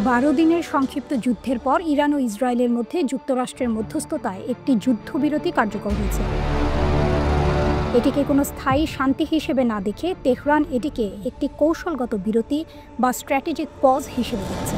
12 দিনের সংক্ষিপ্ত যুদ্ধের পর ইরান ও ইসরায়েলের মধ্যে যুক্তরাষ্ট্রের মধ্যস্থতায় একটি যুদ্ধবিরতি কার্যকর হয়েছে। এটিকে কোনো স্থায়ী শান্তি হিসেবে না দেখে তেহরান এটিকে একটি কৌশলগত বিরতি বা স্ট্র্যাটেজিক পজ হিসেবে দেখছে।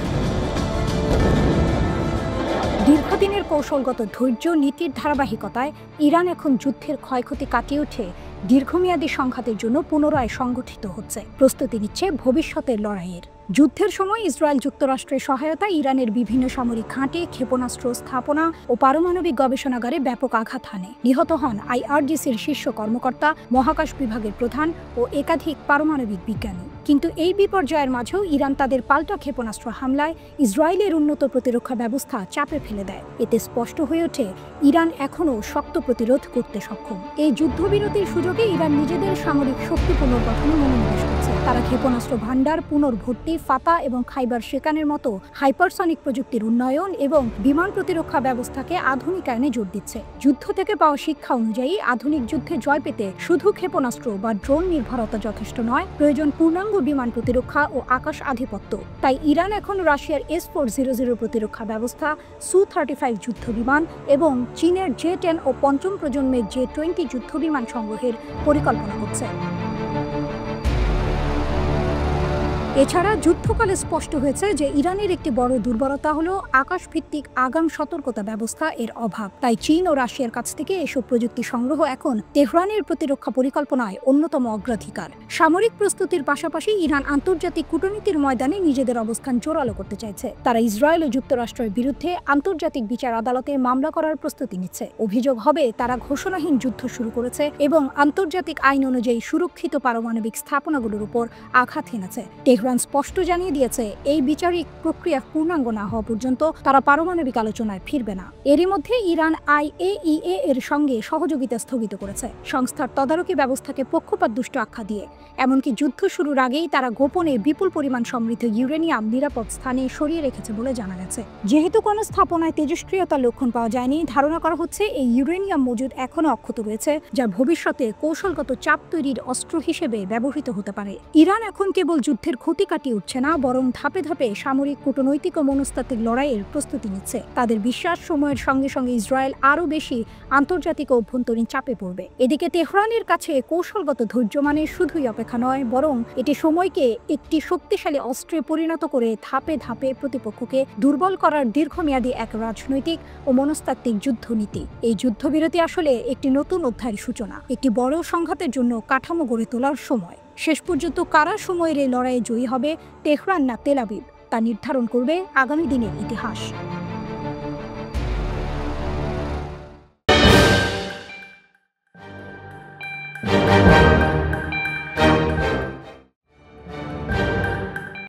দীর্ঘদিনের কৌশলগত ধৈর্য নীতির ধারাবাহিকতায় ইরান এখন যুদ্ধের ক্ষয়ক্ষতি কাটিয়ে উঠে দীর্ঘমেয়াদী সংঘাতের জন্য পুনরায় সংগঠিত হচ্ছে, প্রস্তুতি নিচ্ছে ভবিষ্যতের লড়াইয়ের। যুদ্ধের সময় ইসরায়েল যুক্তরাষ্ট্রের সহায়তায় ইরানের বিভিন্ন সামরিক ঘাঁটি, ক্ষেপণাস্ত্র স্থাপনা ও পারমাণবিক গবেষণাগারে ব্যাপক আঘাত হানে। নিহত হন IRGCর শীর্ষ কর্মকর্তা, মহাকাশ বিভাগের প্রধান ও একাধিক পারমাণবিক বিজ্ঞানী। কিন্তু এই বিপর্যয়ের মাঝেও ইরান তাদের পাল্টা ক্ষেপণাস্ত্র হামলায় ইসরায়েলের উন্নত প্রতিরক্ষা ব্যবস্থা চাপে ফেলে দেয়। এতে স্পষ্ট হয়ে ওঠে ইরান এখনও শক্ত প্রতিরোধ করতে সক্ষম। এই যুদ্ধবিরতির সুযোগে ইরান নিজেদের সামরিক শক্তি পুনর্গঠনে মনোনিবেশ করছে। তারা ক্ষেপণাস্ত্র ভাণ্ডার পুনর্ভর্তি, ফাতা এবং খাইবার শেকানের মতো হাইপারসনিক প্রযুক্তির উন্নয়ন এবং বিমান প্রতিরক্ষা ব্যবস্থাকে আধুনিকায়নে জোর দিচ্ছে। যুদ্ধ থেকে পাওয়া শিক্ষা অনুযায়ী আধুনিক যুদ্ধে জয় পেতে শুধু ক্ষেপণাস্ত্র বা ড্রোন নির্ভরতা যথেষ্ট নয়, প্রয়োজন পূর্ণাঙ্গ বিমান প্রতিরক্ষা ও আকাশ আধিপত্য। তাই ইরান এখন রাশিয়ার S-400 প্রতিরক্ষা ব্যবস্থা, Su-35 যুদ্ধ বিমান এবং চীনের J-10 ও পঞ্চম প্রজন্মের J-20 যুদ্ধ বিমান সংগ্রহের পরিকল্পনা করছে। এছাড়া যুদ্ধকালে স্পষ্ট হয়েছে যে ইরানের একটি বড় দুর্বলতা হলো আকাশভিত্তিক আগাম সতর্কতা ব্যবস্থা এর অভাব। তাই চীন ও রাশিয়ার কাছ থেকে এসব প্রযুক্তি সংগ্রহ এখন তেহরানের প্রতিরক্ষা পরিকল্পনায় অন্যতম অগ্রাধিকার। সামরিক প্রস্তুতির পাশাপাশি ইরান আন্তর্জাতিক কূটনীতির ময়দানে নিজেদের অবস্থান জোরালো করতে চাইছে। তারা ইসরায়েল ও যুক্তরাষ্ট্রের বিরুদ্ধে আন্তর্জাতিক বিচার আদালতে মামলা করার প্রস্তুতি নিচ্ছে। অভিযোগ হবে তারা ঘোষণাহীন যুদ্ধ শুরু করেছে এবং আন্তর্জাতিক আইন অনুযায়ী সুরক্ষিত পারমাণবিক স্থাপনাগুলোর উপর আঘাত হেনেছে। তেহরান স্পষ্ট জানিয়ে দিয়েছে এই বিচারিক প্রক্রিয়া পূর্ণাঙ্গ না হওয়া পর্যন্ত তারা পারমাণবিক আলোচনায় ফিরবে না। এরই মধ্যে ইরান IAEA এর সঙ্গে সহযোগিতা স্থগিত করেছে, সংস্থার তদারকি ব্যবস্থাকে পক্ষপাতদুষ্ট আখ্যা দিয়ে। এমনকি যুদ্ধ শুরুর আগেই তারা গোপনে বিপুল পরিমাণ সমৃদ্ধ ইউরেনিয়াম নিরাপদ স্থানে সরিয়ে রেখেছে বলে জানা গেছে। যেহেতু কোনো স্থাপনায় তেজস্ক্রিয়তার লক্ষণ পাওয়া যায়নি, ধারণা করা হচ্ছে এই ইউরেনিয়াম মজুদ এখনও অক্ষত রয়েছে, যা ভবিষ্যতে কৌশলগত চাপ তৈরির অস্ত্র হিসেবে ব্যবহৃত হতে পারে। ইরান এখন কেবল যুদ্ধের ক্ষতি কাটিয়ে উঠছে না, বরং ধাপে ধাপে সামরিক, কূটনৈতিক ও মনস্তাত্ত্বিক লড়াইয়ের প্রস্তুতি নিচ্ছে। তাদের বিশ্বাস সময়ের সঙ্গে সঙ্গে ইসরায়েল আরও বেশি আন্তর্জাতিক ও অভ্যন্তরীণ চাপে পড়বে। এদিকে তেহরানের কাছে কৌশলগত ধৈর্য মানে শুধুই অপেক্ষা নয়, বরং এটি সময়কে একটি শক্তিশালী অস্ত্রে পরিণত করে ধাপে ধাপে প্রতিপক্ষকে দুর্বল করার দীর্ঘমেয়াদী এক রাজনৈতিক ও মনস্তাত্ত্বিক যুদ্ধনীতি। এই যুদ্ধবিরতি আসলে একটি নতুন অধ্যায়ের সূচনা, একটি বড় সংঘাতের জন্য কাঠামো গড়ে তোলার সময়। শেষ পর্যন্ত কারা সময়ের এই লড়াইয়ে জয়ী হবে, তেহরান না তেল আবিব, তা নির্ধারণ করবে আগামী দিনের ইতিহাস।